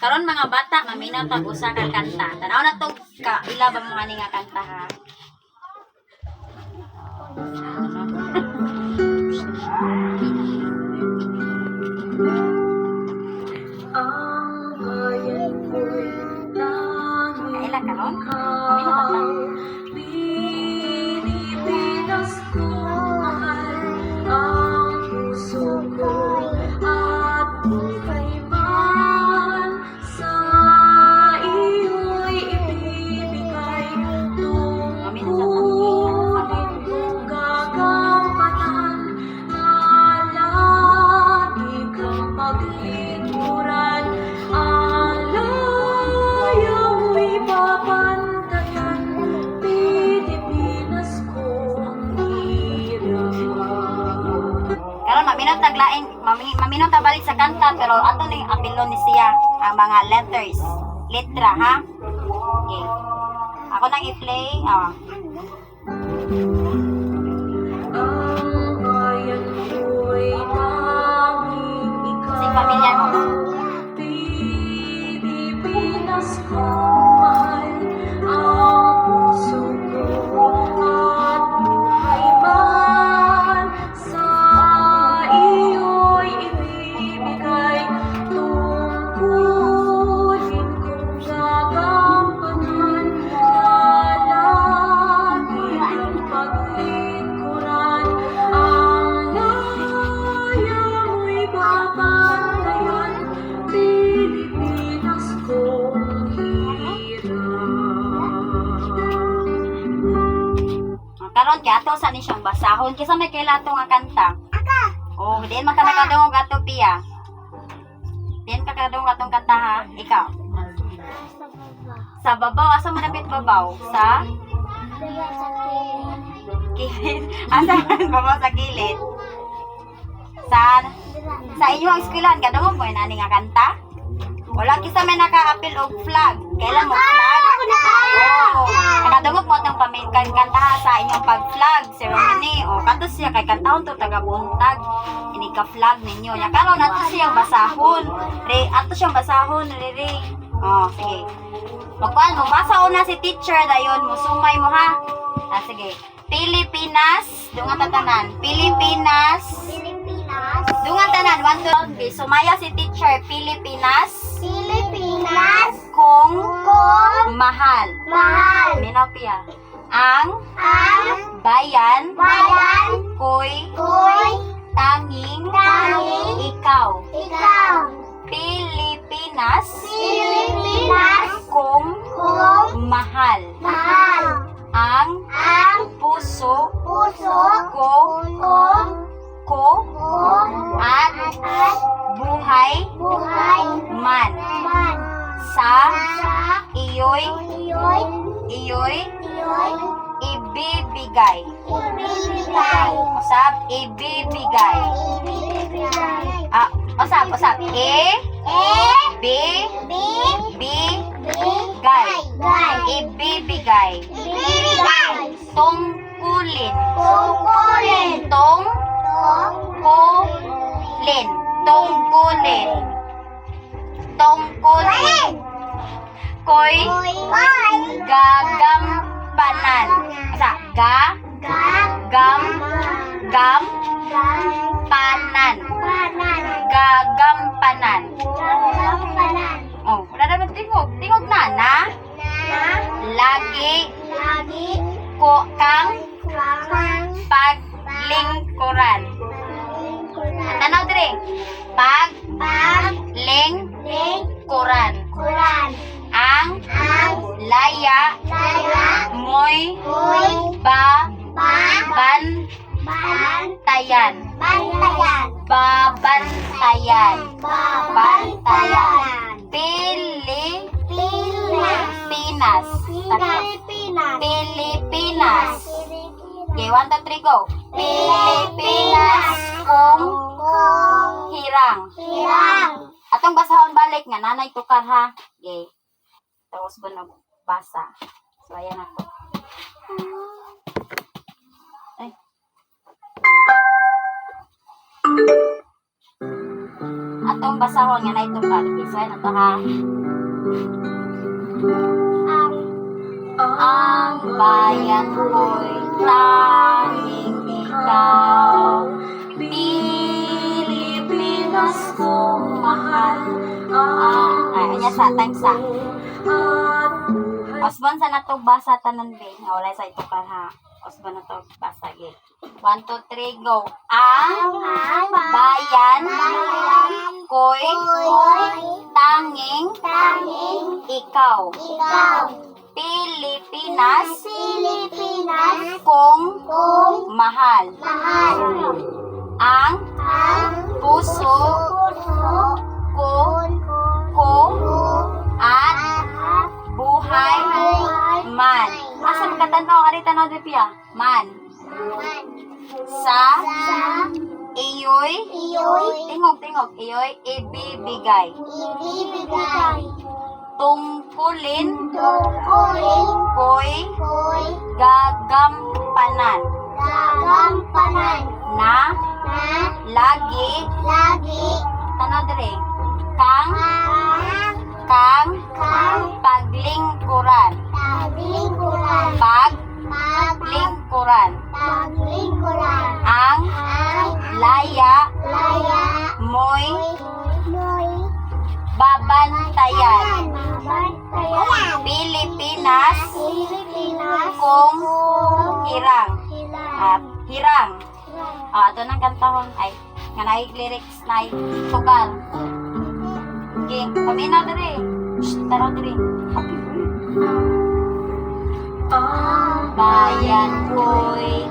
Karon mga bata, maminaw tag usa ka kanta. Tanaw na to ka ila ba mo ani nga kanta ha? Ila karon? Maminaw ta. Pilipinas ko mahal ang puso ko at buhay man sa iyo'y ibibigay tungkulin kong gagampanan na lagi kang paglingkuran ang laya mo'y babantayan Pilipinas ko ang hirap. Karon maminaw taglain, maminaw ta balik sa kanta pero ato ning apilon ni siya ang mga letters, letra ha. Okay. Ako nang i-play. Ang bayan ko'y tanging ikaw. Si pamilya mo. Pilipinas ko mahal ang puso ko at buhay man sa iyo'y ibibigay tungkulin kong gagampanan na lagi kang paglingkuran ang laya mo'y babantayan Pilipinas kong hirap. Karon kay ato sa ni siyang basahon kisa may kaila to nga kanta. Oh, diin man ka nakadungog ato piya. Diin ka kadungog atong kanta ha. Ikaw. Sa babaw, asa man napit babaw? Sa gilid. Asa man babaw sa gilid? Sa inyong eskwelahan kadungog mo ani nga kanta? Wala kisa may naka-apil og flag. Kailan mo flag? Oh, nakadungog mo itong kanta sa inyong pag-flag ceremony. O, kanto siya kay kantahon to taga-buntag. Ini ka-flag ninyo. Nya karon ato siyang basahon. Ato siyang basahon, Riri. Oh, sige. Magkuhan mo, basa una si teacher dayon, musumay mo ha. Sige. Pilipinas, dungan tatanan. Pilipinas. Dungan tanan, 1 2 3. Sumaya si teacher, Pilipinas. Kung mahal. Minaw piya. Ang bayan ko'y tanging ikaw. Pilipinas kung mahal. Ang puso ko at buhay man sa iyo'y ibibigay. Usap, ibibigay. Usap. Ibibigay. Tungkulin. Ko'y gagampanan. Gagampanan. Oh, wala na tingog. Tingog na. Lagi ko kang paglingkuran. Tanaw dire. Paglingkuran. Ang laya mo'y bantayan Bantayan. Babantayan. Bantayan. Pilipinas. Pilipinas. Okay, 1, 2, 3, go. Pilipinas kung hirang. Atong basahon balik nga, nanay tukar ha. Okay. Tapos ba na basa. So, ayan ako. Ay. Atong basahon nga nanay tukar. Okay, so ayan ito ha. Ang bayan ko'y tanging ikaw. Pilipinas kong mahal. Ay, anya sa time sa. Osbon sa nato basa tanan be. Wala sa ito ka ha. Osbon na to basa ge. 1, 2, 3, go. Ang bayan ko'y tanging ikaw. Pilipinas kong mahal. Ang puso ko at buhay man. Asan ka tanaw? Ari tanaw di piya? Man. Sa iyo'y tingog. Iyo'y ibibigay. Tungkulin ko'y gagampanan na lagi tanaw dire kang paglingkuran ang laya mo'y babantayan. Pilipinas kung hirang. Hirang. Ito nang kantahon. Ay, nga na lyrics na tugal. Okay, paminaw diri. Tara diri. Bayan ko'y